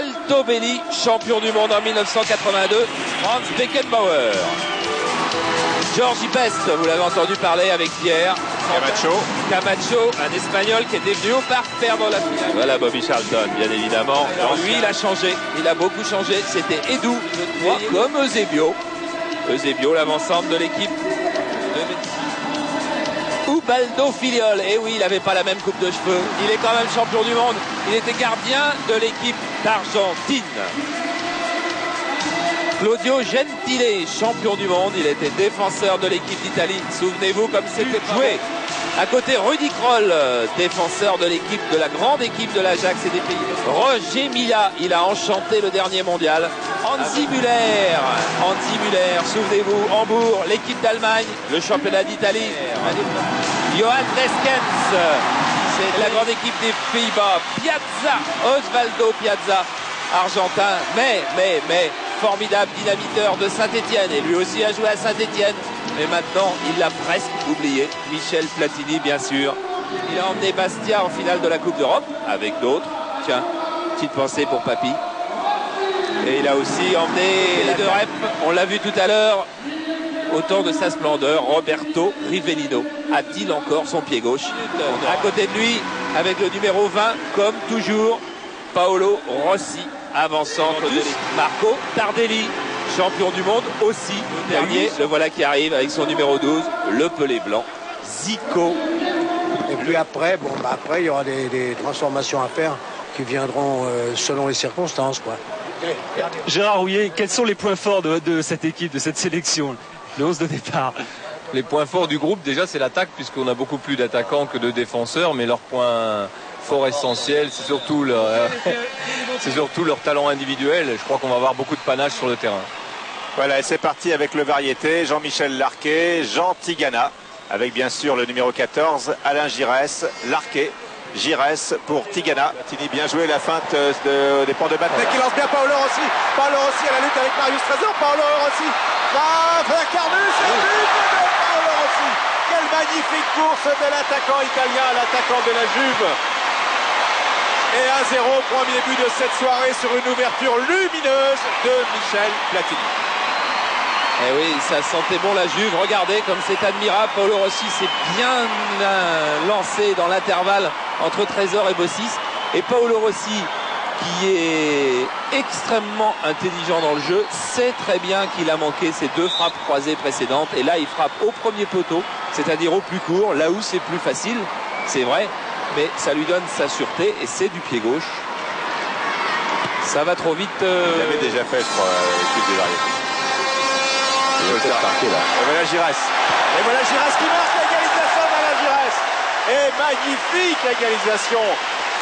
Altobelli, champion du monde en 1982, Franz Beckenbauer. Georgie Best, vous l'avez entendu parler avec Pierre. Camacho, un Espagnol qui était venu au parc perdre la finale. Voilà Bobby Charlton, bien évidemment. Alors lui, il a changé, il a beaucoup changé. C'était Edu, comme Eusebio. Eusebio, l'avant-centre de l'équipe. Ubaldo Filiol, et oui, il n'avait pas la même coupe de cheveux. Il est quand même champion du monde. Il était gardien de l'équipe d'Argentine. Claudio Gentile, champion du monde, il était défenseur de l'équipe d'Italie. Souvenez-vous comme c'était joué. À côté, Rudi Kroll, défenseur de l'équipe, de la grande équipe de l'Ajax et des Pays. Roger Milla, il a enchanté le dernier mondial. Hansi Müller, souvenez-vous, Hambourg, l'équipe d'Allemagne, le championnat d'Italie. Johan Leskens, c'est la grande équipe des Pays-Bas. Piazza, Osvaldo Piazza, argentin, mais formidable dynamiteur de Saint-Étienne, et lui aussi a joué à Saint-Étienne, mais maintenant il l'a presque oublié. Michel Platini, bien sûr. Il a emmené Bastia en finale de la Coupe d'Europe avec d'autres. Tiens, petite pensée pour Papy. Et il a aussi emmené les deux reps, on l'a vu tout à l'heure, au temps de sa splendeur, Roberto Rivellino. A-t-il encore son pied gauche? À côté de lui, avec le numéro 20, comme toujours, Paolo Rossi, avant-centre de l'équipe. Marco Tardelli, champion du monde aussi. Le dernier, le voilà qui arrive avec son numéro 12, le pelé blanc, Zico. Et puis après, il y aura des transformations à faire qui viendront selon les circonstances, quoi. Gérard Rouillet, quels sont les points forts de cette équipe, de cette sélection, le 11 de départ? Les points forts du groupe, déjà, c'est l'attaque, puisqu'on a beaucoup plus d'attaquants que de défenseurs, mais leur point fort essentiel, c'est surtout leur talent individuel. Je crois qu'on va avoir beaucoup de panache sur le terrain. Voilà, et c'est parti avec le variété. Jean-Michel Larquet, Jean Tigana, avec bien sûr le numéro 14, Alain Giresse, Larquet, Giresse pour Tigana. Tini, bien joué, la feinte des ponts de Batnet qui lance bien Paolo Rossi. Paolo Rossi à la lutte avec Marius Trésor. Paolo Rossi va faire Carnus, et but de Paolo Rossi. Quelle magnifique course de l'attaquant italien, l'attaquant de la Juve. Et 1-0, premier but de cette soirée sur une ouverture lumineuse de Michel Platini. Eh oui, ça sentait bon la Juve. Regardez comme c'est admirable. Paolo Rossi s'est bien lancé dans l'intervalle entre Trésor et Bossis. Et Paolo Rossi, qui est extrêmement intelligent dans le jeu, sait très bien qu'il a manqué ses deux frappes croisées précédentes. Et là, il frappe au premier poteau, c'est-à-dire au plus court, là où c'est plus facile, c'est vrai. Mais ça lui donne sa sûreté et c'est du pied gauche. Ça va trop vite. Il l'avait déjà fait, je crois, l'équipe des variétés. Et voilà Giresse. Et voilà Giresse qui marque l'égalisation d'Alain Giresse. Et magnifique égalisation.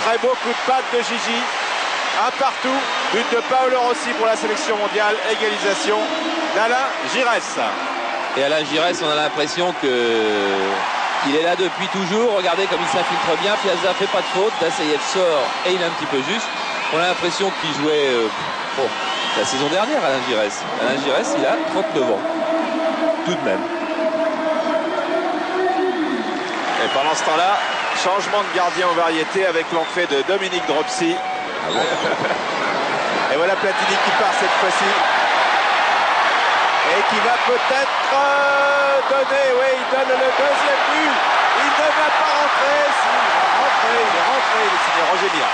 Très beau coup de patte de Gigi. Un partout. But de Paolo Rossi pour la sélection mondiale. Égalisation d'Alain Giresse. Et Alain Giresse, on a l'impression qu'il est là depuis toujours. Regardez comme il s'infiltre bien. Piazza fait pas de faute. Dassayev sort et il est un petit peu juste. On a l'impression qu'il jouait la saison dernière, Alain Giresse. Alain Giresse, il a 39 ans. Tout de même. Et pendant ce temps-là, changement de gardien aux variétés avec l'entrée de Dominique Dropsy. Ah bon. Et voilà Platini qui part cette fois-ci. Et qui va peut-être donner, oui, il donne le deuxième but. Il ne va pas rentrer. Il est rentré, il est signé Roger Milla.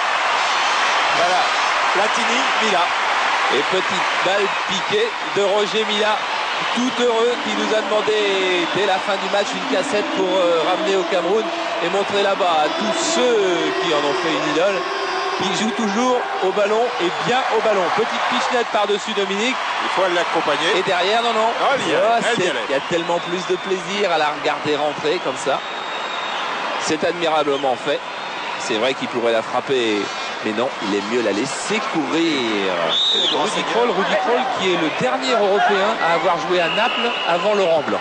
Voilà, Platini, Milla. Et petite balle piquée de Roger Milla, tout heureux, qui nous a demandé dès la fin du match une cassette pour ramener au Cameroun et montrer là-bas à tous ceux qui en ont fait une idole, qui jouent toujours au ballon et bien au ballon. Petite pichenette par-dessus Dominique. Il faut l'accompagner. Et derrière, non. Il y a tellement plus de plaisir à la regarder rentrer comme ça. C'est admirablement fait. C'est vrai qu'il pourrait la frapper, mais non, il est mieux la laisser courir. Rudi Kroll qui est le dernier Européen à avoir joué à Naples avant Laurent Blanc.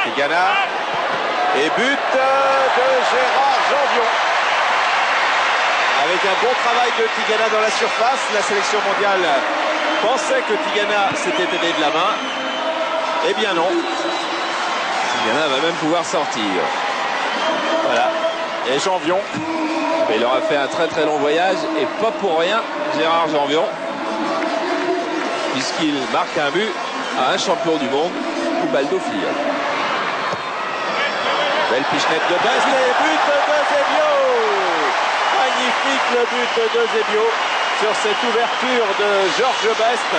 Tigana et but de Gérard Janvion. Avec un bon travail de Tigana dans la surface, la sélection mondiale pensait que Tigana s'était aidé de la main. Eh bien non. Tigana va même pouvoir sortir. Voilà. Et Janvion Mais il aura fait un très très long voyage et pas pour rien Gérard Janvion, puisqu'il marque un but à un champion du monde, Ubaldo Filiol. Belle pichenette de Best et but de Zebio. Magnifique le but de Zebio sur cette ouverture de Georges Best.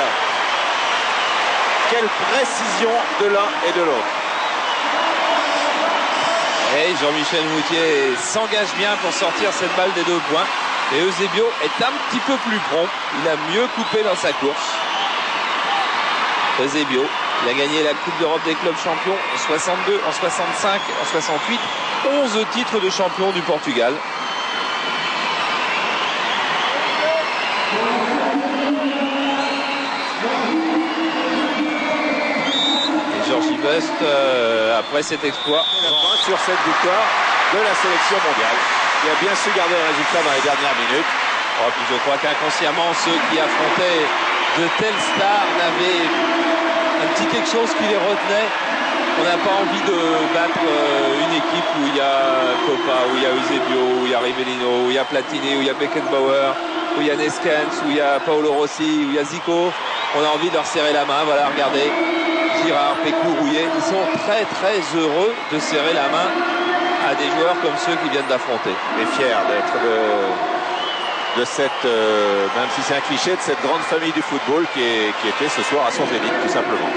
Quelle précision de l'un et de l'autre. Et Jean-Michel Moutier s'engage bien pour sortir cette balle des 2 points. Et Eusebio est un petit peu plus prompt. Il a mieux coupé dans sa course. Eusebio, il a gagné la Coupe d'Europe des clubs champions en 62, en 65, en 68. 11 titres de champion du Portugal. Et Georgie Best, après cet exploit, sur cette victoire de la sélection mondiale, qui a bien su garder le résultat dans les dernières minutes. Oh, puis je crois qu'inconsciemment, ceux qui affrontaient de telles stars n'avaient un petit quelque chose qui les retenait. On n'a pas envie de battre une équipe où il y a Copa, où il y a Eusebio, où il y a Rivellino, où il y a Platini, où il y a Beckenbauer, où il y a Neskens, où il y a Paolo Rossi, où il y a Zico. On a envie de leur serrer la main. Voilà, regardez, Girard, Pécou, Rouillet, ils sont très très heureux de serrer la main à des joueurs comme ceux qui viennent d'affronter. Et fiers d'être de cette, même si c'est un cliché, de cette grande famille du football qui était ce soir à son zénith, tout simplement.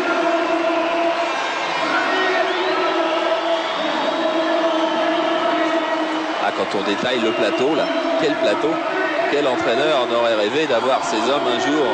Ah, quand on détaille le plateau, là, quel plateau, quel entraîneur en aurait rêvé d'avoir ces hommes un jour